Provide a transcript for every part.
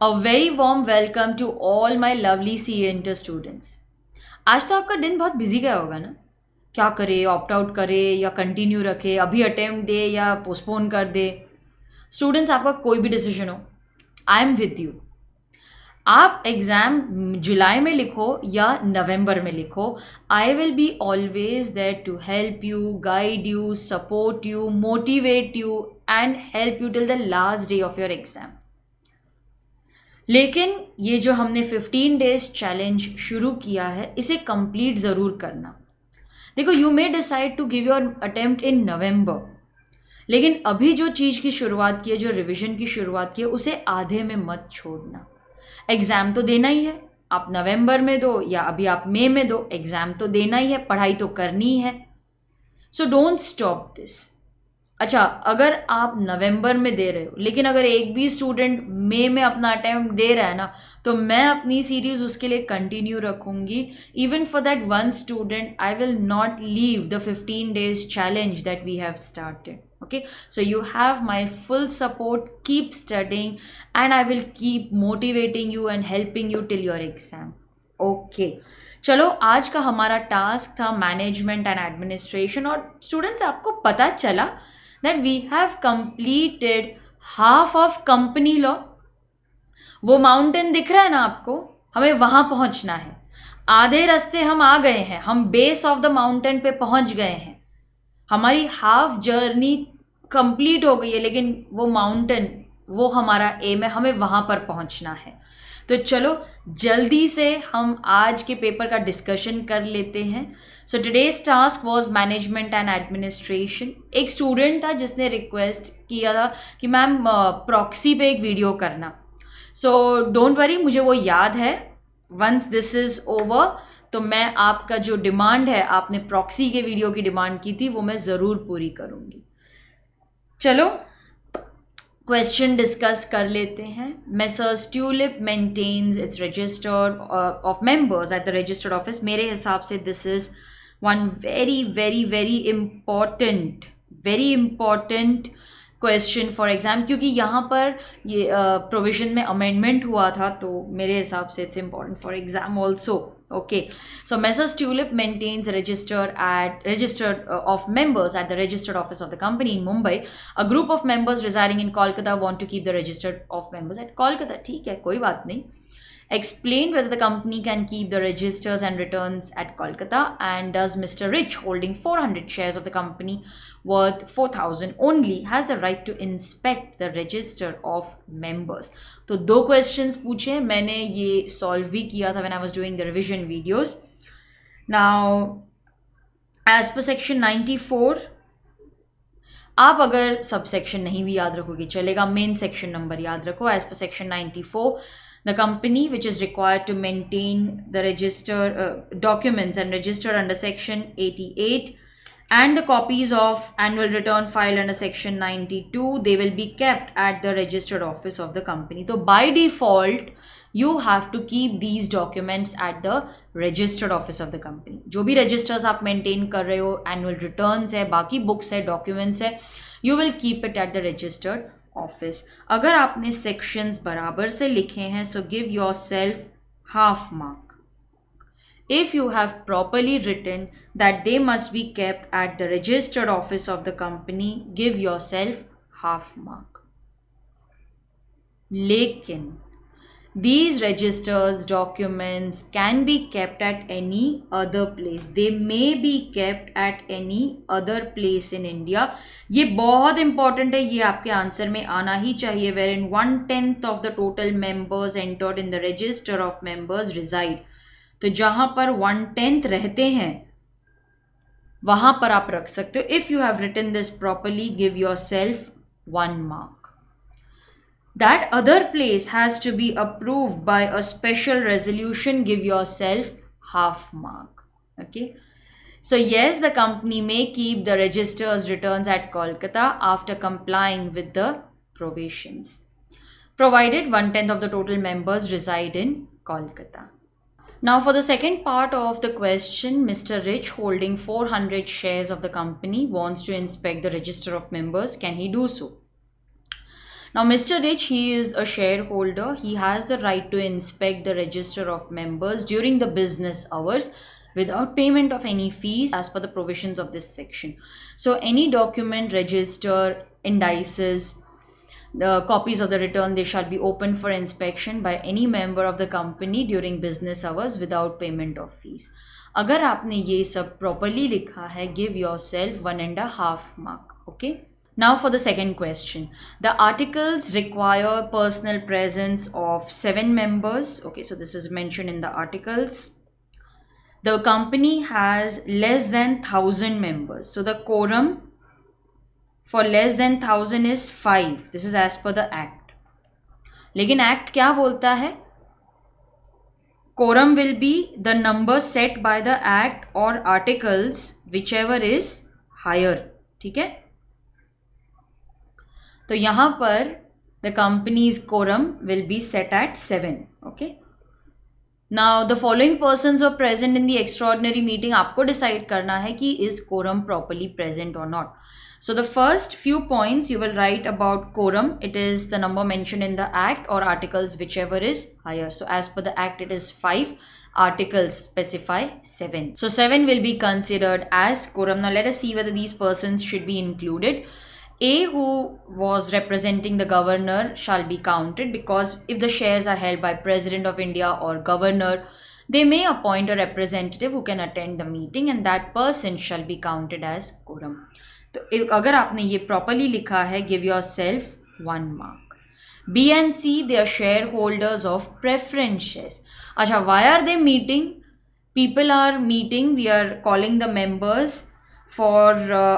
A very warm welcome to all my lovely CA Inter students. आज तो आपका दिन बहुत बिजी गया होगा ना. क्या करे, ऑप्ट आउट करे या कंटिन्यू रखे, अभी अटेम्प्ट दे या पोस्टपोन कर दे. स्टूडेंट्स, आपका कोई भी डिसीजन हो, आई एम विद यू. आप एग्ज़ाम जुलाई में लिखो या नवंबर में लिखो, I will be always there to help you, guide you, support you, motivate you and help you till the last day of your exam. लेकिन ये जो हमने 15 डेज चैलेंज शुरू किया है, इसे कंप्लीट ज़रूर करना. देखो, you may decide to give your attempt in November, लेकिन अभी जो चीज़ की शुरुआत की है, जो रिवीजन की शुरुआत की है, उसे आधे में मत छोड़ना. एग्ज़ाम तो देना ही है, आप नवंबर में दो या अभी आप मई में दो, एग्ज़ाम तो देना ही है, पढ़ाई तो करनी है. So don't stop this. अच्छा, अगर आप नवंबर में दे रहे हो, लेकिन अगर एक भी स्टूडेंट मई में अपना अटैम्प्ट दे रहा है ना, तो मैं अपनी सीरीज़ उसके लिए कंटिन्यू रखूँगी. Even for that one student I will not leave the 15 days challenge that we have started. Okay, so you have my full support. Keep studying and I will keep motivating you and helping you till your exam. Okay, चलो, आज का हमारा task था management and administration. और students, आपको पता चला that we have completed half of company law. वो माउंटेन दिख रहा है ना आपको, हमें वहाँ पहुँचना है. आधे रास्ते हम आ गए हैं, हम बेस ऑफ द माउंटेन पे पहुँच गए हैं. हमारी हाफ जर्नी कंप्लीट हो गई है, लेकिन वो माउंटेन, वो हमारा एम है, हमें वहाँ पर पहुँचना है. तो चलो जल्दी से हम आज के पेपर का डिस्कशन कर लेते हैं. So today's task was management and administration. एक स्टूडेंट था जिसने रिक्वेस्ट किया था कि मैम प्रॉक्सी पे एक वीडियो करना. सो डोंट वरी, मुझे वो याद है. वंस दिस इज़ ओवर तो मैं आपका जो डिमांड है, आपने प्रॉक्सी के वीडियो की डिमांड की थी, वो मैं ज़रूर पूरी करूँगी. चलो क्वेश्चन डिस्कस कर लेते हैं. Messrs Tulip maintains its register of members at the registered office. मेरे हिसाब से this is one very very very important question for exam, क्योंकि यहाँ पर ये प्रोविजन में अमेंडमेंट हुआ था, तो मेरे हिसाब से it's important for exam also. Okay, so Messrs Tulip maintains register of members at the registered office of the company in Mumbai. A group of members residing in Kolkata want to keep the registered of members at Kolkata. ठीक है, कोई बात नहीं. Explain whether the company can keep the registers and returns at Kolkata, and does Mr. Rich, holding 400 shares of the company worth 4,000 only, has the right to inspect the register of members. तो दो questions पूछे, मैंने ये solve भी किया था when I was doing the revision videos. Now, as per section 94, आप अगर सब सेक्शन नहीं भी याद रखोगे चलेगा, मेन सेक्शन नंबर याद रखो. As per section 94, the company which is required to maintain the register documents and register under section 88 and the copies of annual return filed under section 92, they will be kept at the registered office of the company. So by default you have to keep these documents at the registered office of the company. जो भी registers आप maintain कर रहे हो, annual returns है, बाकी books है, documents है, you will keep it at the registered office. अगर आपने सेक्शंस बराबर से लिखे हैं, so give yourself half mark. If you have properly written that they must be kept at the registered office of the company, give yourself half mark. लेकिन these registers documents can be kept at any other place. They may be kept at any other place in India. ये बहुत important है, ये आपके answer में आना ही चाहिए. Wherein 1/10 of the total members entered in the register of members reside. तो जहाँ पर 1/10 रहते हैं, वहाँ पर आप रख सकते हो. If you have written this properly, give yourself 1 mark. That other place has to be approved by a special resolution. Give yourself half mark. Okay. So yes, the company may keep the register's returns at Kolkata after complying with the provisions, provided 1/10 of the total members reside in Kolkata. Now for the second part of the question, Mr. Rich, holding 400 shares of the company, wants to inspect the register of members. Can he do so? Now, Mr. Rich, he is a shareholder. He has the right to inspect the register of members during the business hours without payment of any fees as per the provisions of this section. So, any document, register, indices, the copies of the return, they shall be open for inspection by any member of the company during business hours without payment of fees. अगर आपने ये सब properly लिखा है, give yourself 1.5 mark. Okay. Now for the second question. The articles require personal presence of 7 members. Okay, so this is mentioned in the articles. The company has less than 1,000 members. So the quorum for less than 1,000 is 5. This is as per the act. लेकिन act क्या बोलता है? Quorum will be the number set by the act or articles whichever is higher. ठीक है? तो यहाँ पर the company's quorum will be set at 7. Okay. Now the following persons were present in the extraordinary meeting. आपको decide करना है कि is quorum properly present or not. So the first few points you will write about quorum. It is the number mentioned in the act or articles whichever is higher. So as per the act it is 5. Articles specify 7. So 7 will be considered as quorum. Now let us see whether these persons should be included. A, who was representing the governor, shall be counted because if the shares are held by President of India or governor, they may appoint a representative who can attend the meeting and that person shall be counted as quorum. तो अगर आपने ये properly लिखा है, give yourself 1 mark. B and C, they are shareholders of preference shares. अच्छा, why are they meeting? People are meeting, we are calling the members for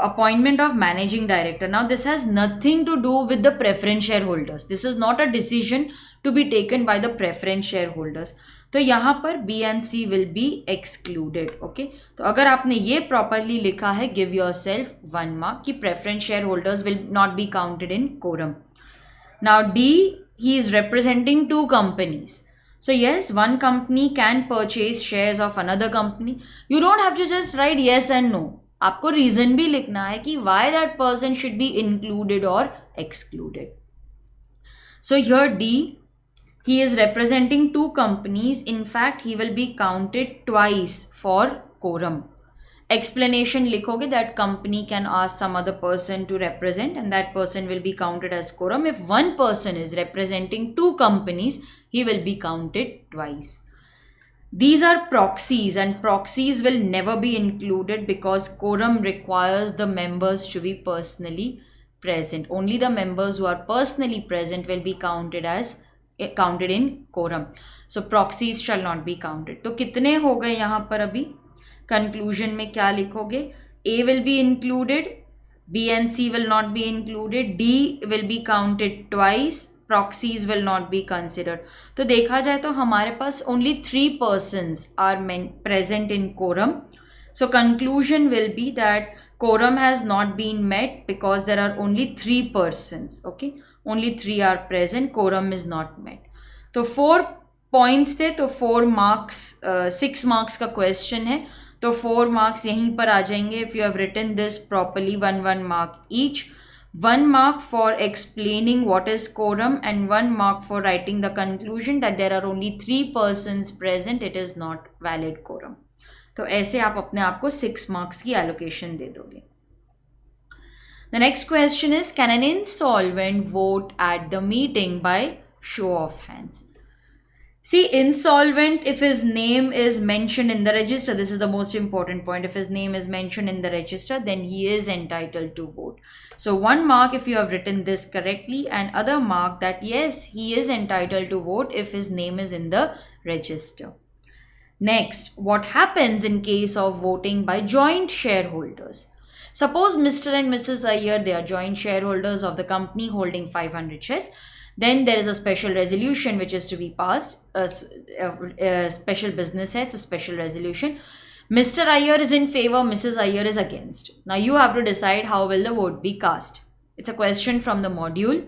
appointment of managing director. Now this has nothing to do with the preference shareholders. This is not a decision to be taken by the preference shareholders. तो यहाँ पर B and C will be excluded. Okay. तो अगर आपने ये properly लिखा है, give yourself 1 mark कि preference shareholders will not be counted in quorum. Now D, he is representing 2 companies. So yes, one company can purchase shares of another company. You don't have to just write yes and no. आपको reason भी लिखना है कि why that person should be included or excluded. So here D, he is representing 2 companies. In fact, he will be counted twice for quorum. Explanation लिखोगे that company can ask some other person to represent and that person will be counted as quorum. If one person is representing 2 companies, he will be counted twice. These are proxies and proxies will never be included because quorum requires the members to be personally present. Only the members who are personally present will be counted in quorum. So proxies shall not be counted. तो कितने हो गए यहाँ पर अभी? Conclusion में क्या लिखोगे? A will be included, B and C will not be included, D will be counted twice, proxies will not be considered. तो देखा जाए तो हमारे पास only 3 persons are present in quorum. So conclusion will be that quorum has not been met because there are only 3 persons. Okay, only 3 are present. Quorum is not met. तो 4 points थे, तो 4 marks, 6 marks का question है, तो 4 marks यहीं पर आ जाएंगे. If you have written this properly, 1 mark each. 1 mark for explaining what is quorum and 1 mark for writing the conclusion that there are only 3 persons present. It is not valid quorum. तो ऐसे आप अपने आप को 6 marks की allocation दे दोगे. The next question is, can an insolvent vote at the meeting by show of hands? See, insolvent, if his name is mentioned in the register, this is the most important point. If his name is mentioned in the register, then he is entitled to vote. So 1 mark if you have written this correctly, and other mark that yes, he is entitled to vote if his name is in the register. Next, what happens in case of voting by joint shareholders? Suppose Mr. and Mrs. Iyer, they are joint shareholders of the company holding 500 shares. Then there is a special resolution which is to be passed, a special business heads, a special resolution. Mr. Iyer is in favor, Mrs. Iyer is against. Now you have to decide how will the vote be cast. It's a question from the module.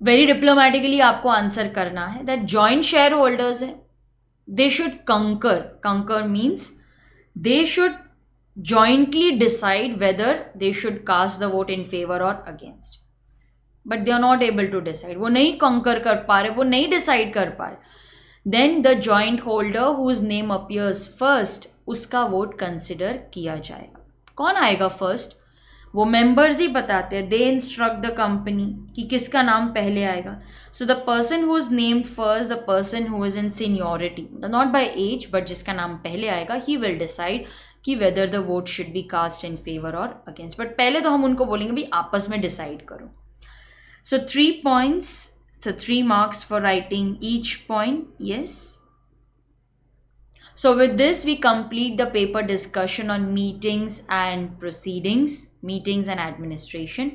Very diplomatically आपको answer करना है that joint shareholders हैं, they should concur. Concur means they should jointly decide whether they should cast the vote in favor or against. But they are not able to decide, वो नहीं कंकर कर पा रहे, वो नहीं डिसाइड कर पा रहे, then the joint holder whose name appears first, उसका वोट कंसिडर किया जाएगा। कौन आएगा फर्स्ट? वो मेंबर्स ही बताते हैं, दे इंस्ट्रक्ट द कंपनी कि किसका नाम पहले आएगा। So the person who is named first, the person who is in seniority, not by age but जिसका नाम पहले आएगा, ही विल डिसाइड कि whether the vote should be cast in favour or against. But पहले तो हम उनको बोलेंगे भाई आपस में डिसाइड करो। सो 3 points, so 3 marks for writing each point, yes. So with this we complete the paper discussion on meetings and proceedings, meetings and administration.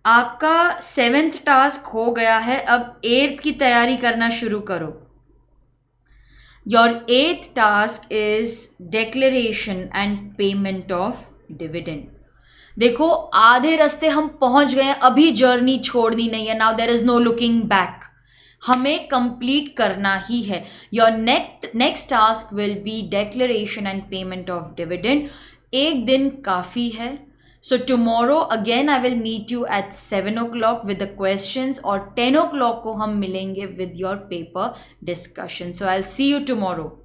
आपका 7th टास्क हो गया है, अब 8th की तैयारी करना शुरू करो। Your 8th task is declaration and payment of dividend. देखो आधे रास्ते हम पहुंच गए हैं, अभी जर्नी छोड़नी नहीं है। Now there is no looking back, हमें कंप्लीट करना ही है। Your next task will be declaration and payment of dividend. एक दिन काफ़ी है। So tomorrow again I will meet you at 7 o'clock with the questions, और 10 o'clock को हम मिलेंगे with your paper discussion. So I will see you tomorrow.